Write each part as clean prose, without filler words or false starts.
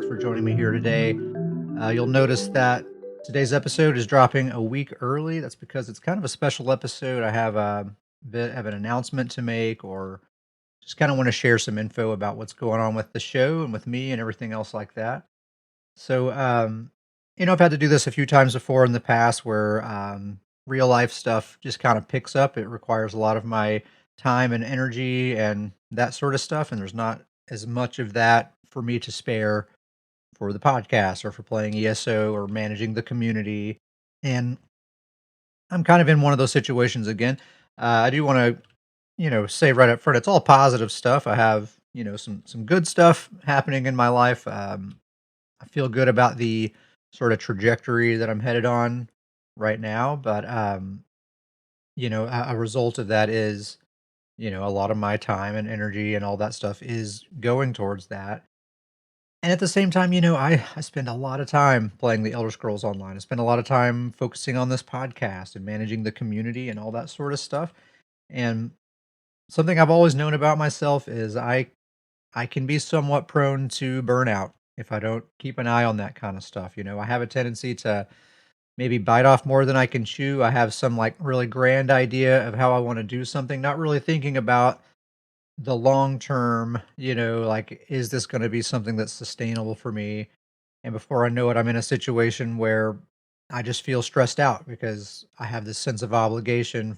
for joining me here today. You'll notice that today's episode is dropping a week early. That's because it's kind of a special episode. I have a bit of an announcement to make, or just kind of want to share some info about what's going on with the show and with me and everything else like that. So, I've had to do this a few times before in the past where real life stuff just kind of picks up. It requires a lot of my time and energy and that sort of stuff. And there's not as much of that for me to spare for the podcast or for playing ESO or managing the community. And I'm kind of in one of those situations again. I do want to, say right up front, it's all positive stuff. I have, some good stuff happening in my life. I feel good about the sort of trajectory that I'm headed on right now, but a result of that is, a lot of my time and energy and all that stuff is going towards that. And at the same time, I spend a lot of time playing the Elder Scrolls Online. I spend a lot of time focusing on this podcast and managing the community and all that sort of stuff. And something I've always known about myself is I can be somewhat prone to burnout if I don't keep an eye on that kind of stuff. I have a tendency to maybe bite off more than I can chew. I have some like really grand idea of how I want to do something, not really thinking about the long term, like, is this going to be something that's sustainable for me? And before I know it, I'm in a situation where I just feel stressed out because I have this sense of obligation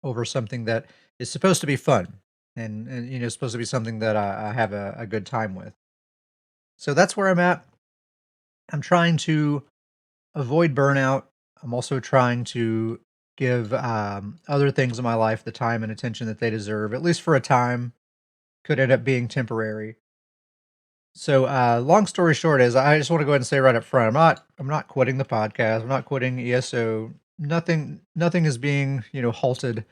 over something that is supposed to be fun and supposed to be something that I have a good time with. So that's where I'm at. I'm trying to avoid burnout. I'm also trying to give other things in my life the time and attention that they deserve, at least for a time. Could end up being temporary. So, long story short is I just want to go ahead and say right up front, I'm not quitting the podcast. I'm not quitting ESO. Nothing is being, halted.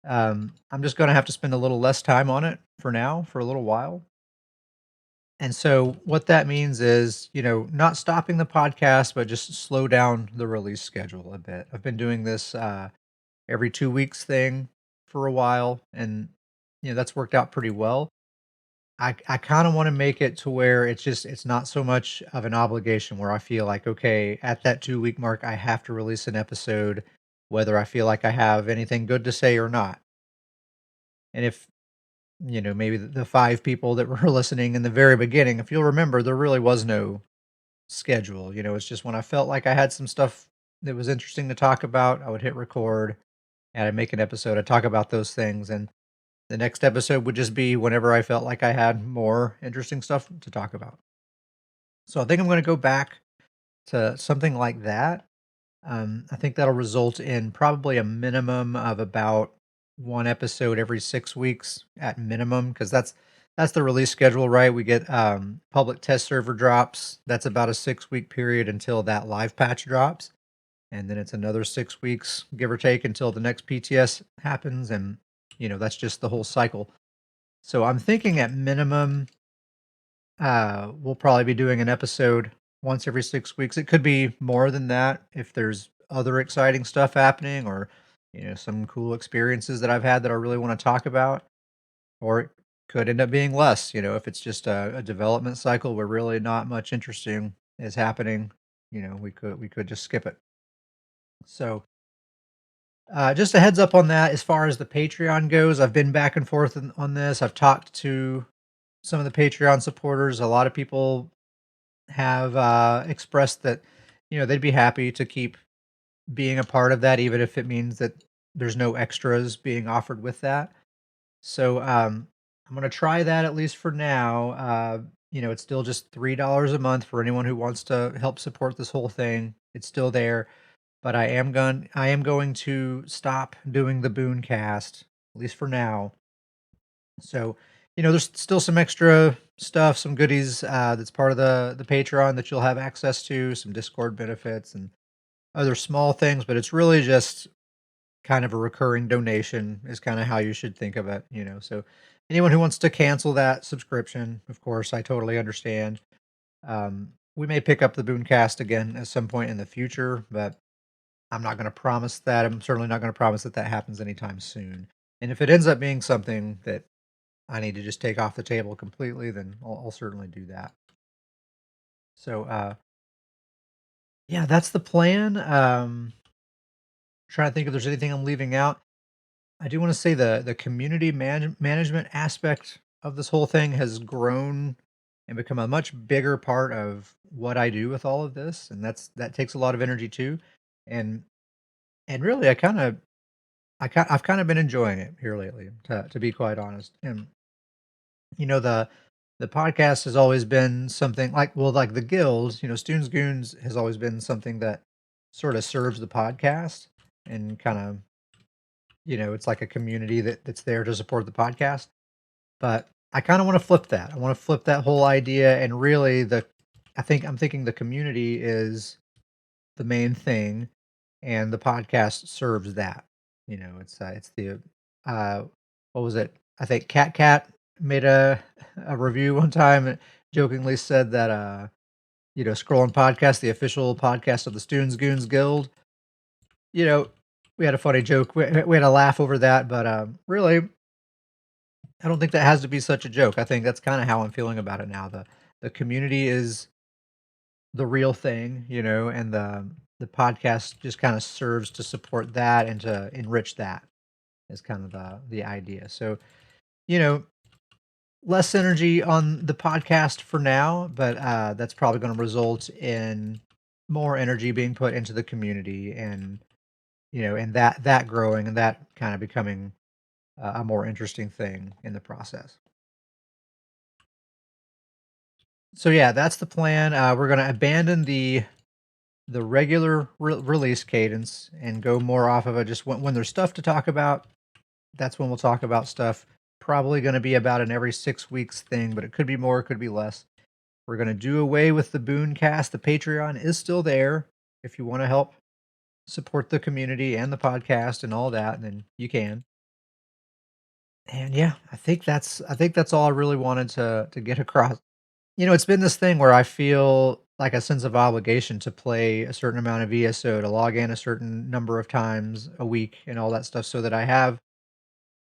I'm just going to have to spend a little less time on it for now, for a little while. And so what that means is, not stopping the podcast, but just slow down the release schedule a bit. I've been doing this every 2 weeks thing for a while, and that's worked out pretty well. I kinda wanna make it to where it's not so much of an obligation where I feel like, okay, at that 2-week mark, I have to release an episode whether I feel like I have anything good to say or not. And if, maybe the 5 people that were listening in the very beginning, if you'll remember, there really was no schedule. It's just when I felt like I had some stuff that was interesting to talk about, I would hit record and I'd make an episode. I'd talk about those things, and the next episode would just be whenever I felt like I had more interesting stuff to talk about. So I think I'm going to go back to something like that. I think that'll result in probably a minimum of about one episode every 6 weeks at minimum, because that's the release schedule, right? We get public test server drops. That's about a 6 week period until that live patch drops. And then it's another 6 weeks, give or take, until the next PTS happens. And, that's just the whole cycle. So I'm thinking at minimum, we'll probably be doing an episode once every 6 weeks. It could be more than that if there's other exciting stuff happening, or, some cool experiences that I've had that I really want to talk about. Or it could end up being less, if it's just a development cycle where really not much interesting is happening. We could just skip it. So just a heads up on that. As far as the Patreon goes, I've been back and forth on this. I've talked to some of the Patreon supporters. A lot of people have expressed that they'd be happy to keep being a part of that, even if it means that there's no extras being offered with that. So I'm going to try that at least for now. It's still just $3 a month for anyone who wants to help support this whole thing. It's still there, but I am going to stop doing the Boon Cast, at least for now. So, there's still some extra stuff, some goodies that's part of the Patreon that you'll have access to, some Discord benefits and other small things, but it's really just kind of a recurring donation is kind of how you should think of it. So anyone who wants to cancel that subscription, of course, I totally understand. We may pick up the Booncast again at some point in the future, but I'm not going to promise that. I'm certainly not going to promise that that happens anytime soon. And if it ends up being something that I need to just take off the table completely, then I'll certainly do that. So, yeah, that's the plan. Trying to think if there's anything I'm leaving out. I do want to say the community management aspect of this whole thing has grown and become a much bigger part of what I do with all of this, and that takes a lot of energy too. And really, I've kind of been enjoying it here lately, to be quite honest. And the podcast has always been something like, well, like the guild, Stoons Goons has always been something that sort of serves the podcast and kind of, it's like a community that's there to support the podcast. But I kind of want to flip that. I want to flip that whole idea, and really I'm thinking the community is the main thing, and the podcast serves that. It's the uh what was it? I think Cat made a review one time and jokingly said that Scrolling Podcast, the official podcast of the Stoons Goons Guild. You know, we had a funny joke. We had a laugh over that, but really I don't think that has to be such a joke. I think that's kind of how I'm feeling about it now. The community is the real thing, and the podcast just kind of serves to support that and to enrich that is kind of the idea. So, you know, less energy on the podcast for now, but that's probably going to result in more energy being put into the community, and and that growing and that kind of becoming a more interesting thing in the process. So yeah, that's the plan. We're going to abandon the regular release cadence and go more off of a just when there's stuff to talk about. That's when we'll talk about stuff. Probably going to be about an every 6 weeks thing, but it could be more, it could be less. We're going to do away with the Booncast. The Patreon is still there. If you want to help support the community and the podcast and all that, then you can. And yeah, I think that's all I really wanted to get across. It's been this thing where I feel like a sense of obligation to play a certain amount of ESO, to log in a certain number of times a week and all that stuff so that I have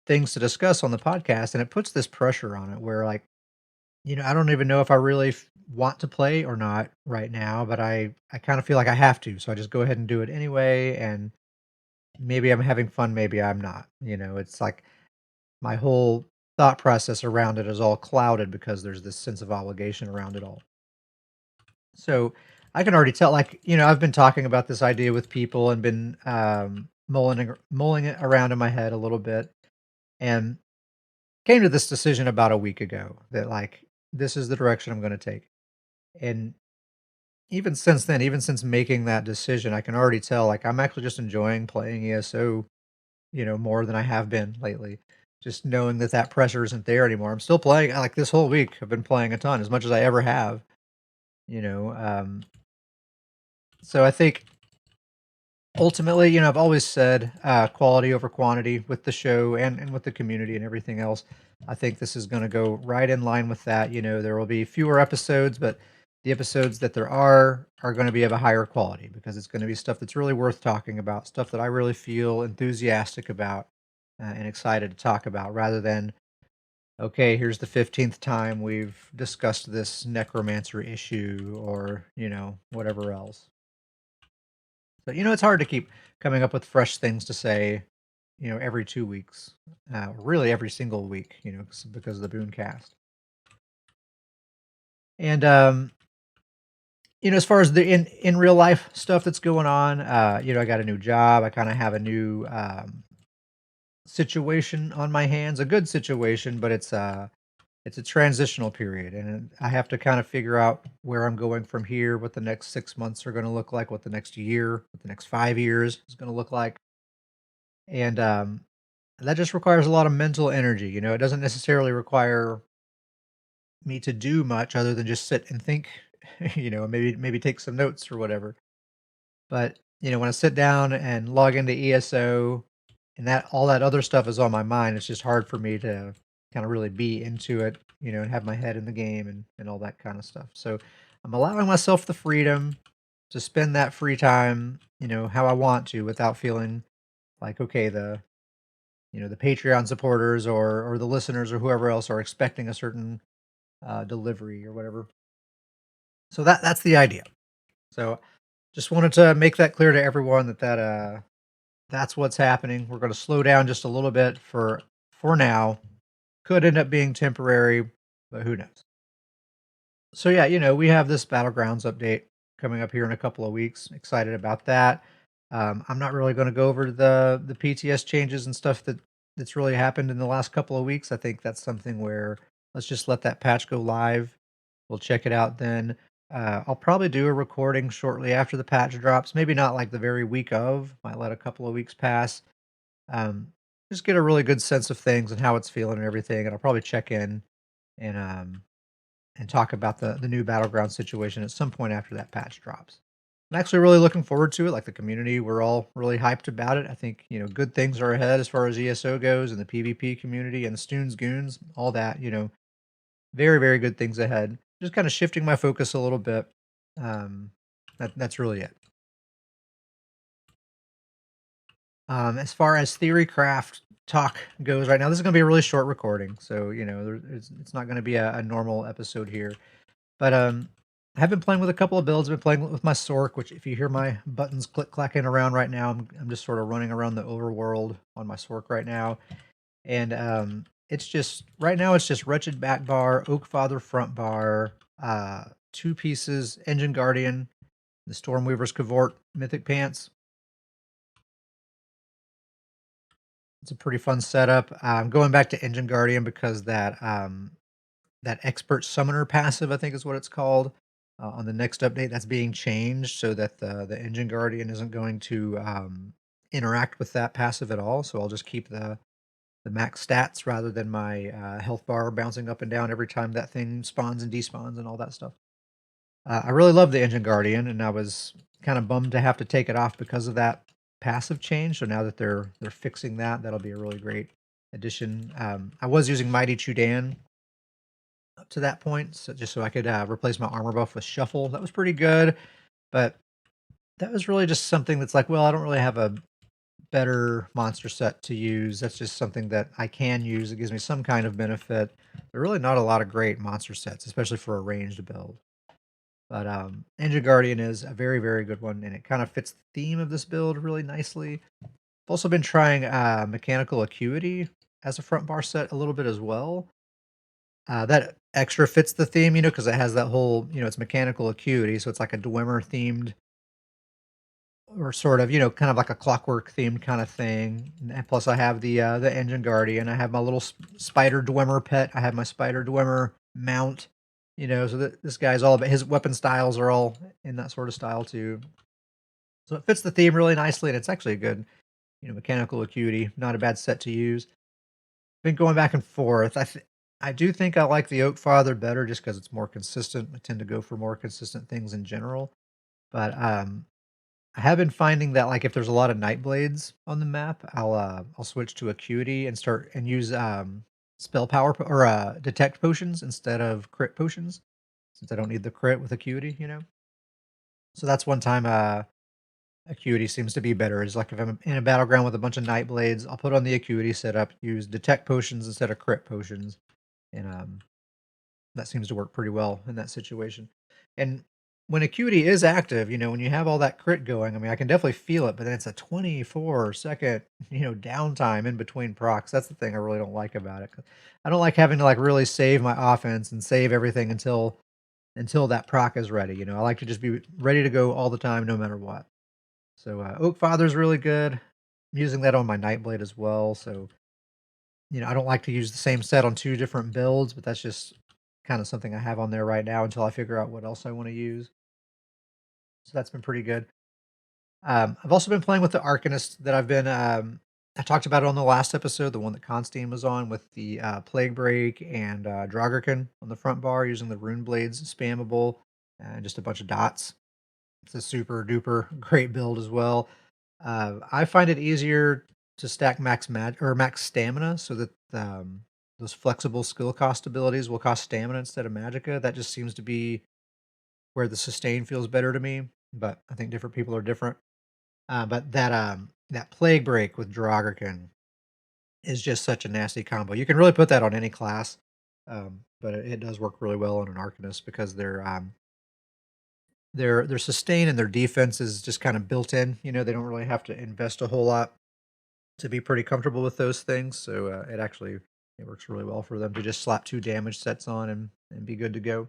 things to discuss on the podcast. And it puts this pressure on it where, like, I don't even know if I really want to play or not right now, but I kind of feel like I have to. So I just go ahead and do it anyway. And maybe I'm having fun, maybe I'm not. It's like my whole thought process around it is all clouded because there's this sense of obligation around it all. So I can already tell, like, I've been talking about this idea with people and been mulling it around in my head a little bit, and came to this decision about a week ago that, like, this is the direction I'm going to take. And even since then, even since making that decision, I can already tell, like, I'm actually just enjoying playing ESO, more than I have been lately. Just knowing that that pressure isn't there anymore. I'm still playing, like, this whole week. I've been playing a ton, as much as I ever have. You know, um, so I think ultimately, I've always said quality over quantity with the show and with the community and everything else. I think this is going to go right in line with that. There will be fewer episodes, but the episodes that there are going to be of a higher quality because it's going to be stuff that's really worth talking about, stuff that I really feel enthusiastic about and excited to talk about, rather than, okay, here's the 15th time we've discussed this necromancer issue or, whatever else. So, it's hard to keep coming up with fresh things to say, every 2 weeks, really every single week, because of the Booncast. And, as far as the in real life stuff that's going on, I got a new job. I kind of have a new situation on my hands, a good situation, but it's a transitional period, and I have to kind of figure out where I'm going from here, what the next 6 months are going to look like, what the next year, what the next 5 years is going to look like. And that just requires a lot of mental energy. It doesn't necessarily require me to do much other than just sit and think, maybe take some notes or whatever. But, when I sit down and log into ESO and that all that other stuff is on my mind, it's just hard for me to kind of really be into it, and have my head in the game and all that kind of stuff. So I'm allowing myself the freedom to spend that free time, how I want to without feeling like, okay, the Patreon supporters or the listeners or whoever else are expecting a certain delivery or whatever. So that's the idea. So just wanted to make that clear to everyone that's what's happening. We're going to slow down just a little bit for now. Could end up being temporary, but who knows? So yeah, we have this Battlegrounds update coming up here in a couple of weeks. Excited about that. I'm not really going to go over the PTS changes and stuff that's really happened in the last couple of weeks. I think that's something where let's just let that patch go live. We'll check it out then. I'll probably do a recording shortly after the patch drops. Maybe not like the very week of. Might let a couple of weeks pass. Um, just get a really good sense of things and how it's feeling and everything. And I'll probably check in and talk about the new battleground situation at some point after that patch drops. I'm actually really looking forward to it. Like the community, we're all really hyped about it. I think good things are ahead as far as ESO goes, and the PvP community and the Stoons Goons, all that. Very very good things ahead. Just kind of shifting my focus a little bit. Um, that's really it. As far as theorycraft talk goes, right now this is going to be a really short recording, so it's not going to be a normal episode here. But, I have been playing with a couple of builds. I've been playing with my Sorc, which if you hear my buttons click-clacking around right now, I'm just sort of running around the overworld on my Sorc right now. And, it's just right now, it's just Wretched back bar, Oak Father front bar, 2 pieces, Engine Guardian, the Stormweaver's Cavort Mythic Pants. It's a pretty fun setup. I'm going back to Engine Guardian because that expert summoner passive, I think is what it's called, on the next update, that's being changed so that the engine guardian isn't going to interact with that passive at all. So I'll just keep the max stats rather than my health bar bouncing up and down every time that thing spawns and despawns and all that stuff. I really love the engine guardian, and I was kind of bummed to have to take it off because of that passive change. So now that they're fixing that, that'll be a really great addition. I was using Mighty Chudan up to that point, so just so I could replace my armor buff with shuffle. That was pretty good, but that was really just something that's like, well, I don't really have a better monster set to use. That's just something that I can use. It gives me some kind of benefit. There are really not a lot of great monster sets, especially for a ranged build. But Engine Guardian is a very, very good one, and it kind of fits the theme of this build really nicely. I've also been trying Mechanical Acuity as a front bar set a little bit as well. That extra fits the theme, because it has that whole, it's mechanical acuity, so it's like a Dwemer themed or sort of, kind of like a clockwork themed kind of thing. And plus, I have the engine guardian. I have my little spider Dwemer pet. I have my spider Dwemer mount. So this guy's all about his weapon styles are all in that sort of style too. So it fits the theme really nicely, and it's actually a good, mechanical acuity. Not a bad set to use. Been going back and forth. I do think I like the Oak Father better just because it's more consistent. I tend to go for more consistent things in general. But I have been finding that like if there's a lot of night blades on the map, I'll switch to Acuity and start and use spell power or detect potions instead of crit potions, since I don't need the crit with Acuity. So that's one time Acuity seems to be better. Is like if I'm in a battleground with a bunch of night blades, I'll put on the Acuity setup, use detect potions instead of crit potions, and that seems to work pretty well in that situation. And when Acuity is active, when you have all that crit going, I mean, I can definitely feel it, but then it's a 24-second, downtime in between procs. That's the thing I really don't like about it. I don't like having to like really save my offense and save everything until that proc is ready. I like to just be ready to go all the time, no matter what. So Oak Father's really good. I'm using that on my Nightblade as well. So I don't like to use the same set on 2 different builds, but that's just kind of something I have on there right now until I figure out what else I want to use. So that's been pretty good. I've also been playing with the Arcanist that I talked about it on the last episode, the one that Constantine was on with the Plague Break and Dragarkin on the front bar using the Rune Blades spammable and just a bunch of dots. It's a super duper great build as well. I find it easier to stack max stamina so that those flexible skill cost abilities will cost stamina instead of magicka. That just seems to be where the sustain feels better to me. But I think different people are different. But that plague break with Dragarkin is just such a nasty combo. You can really put that on any class, but it does work really well on an Arcanist because their sustain and their defense is just kind of built in. They don't really have to invest a whole lot to be pretty comfortable with those things. So it works really well for them to just slap 2 damage sets on and be good to go.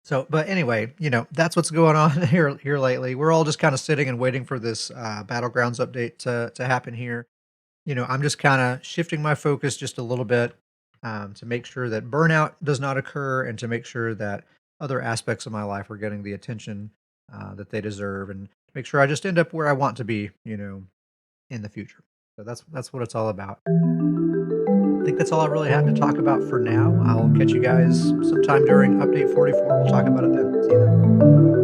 So, but anyway, that's what's going on here lately. We're all just kind of sitting and waiting for this battlegrounds update to happen here. I'm just kind of shifting my focus just a little bit to make sure that burnout does not occur and to make sure that other aspects of my life are getting the attention that they deserve and make sure I just end up where I want to be, in the future. So that's what it's all about. I think that's all I really have to talk about for now. I'll catch you guys sometime during update 44. We'll talk about it then. See you then.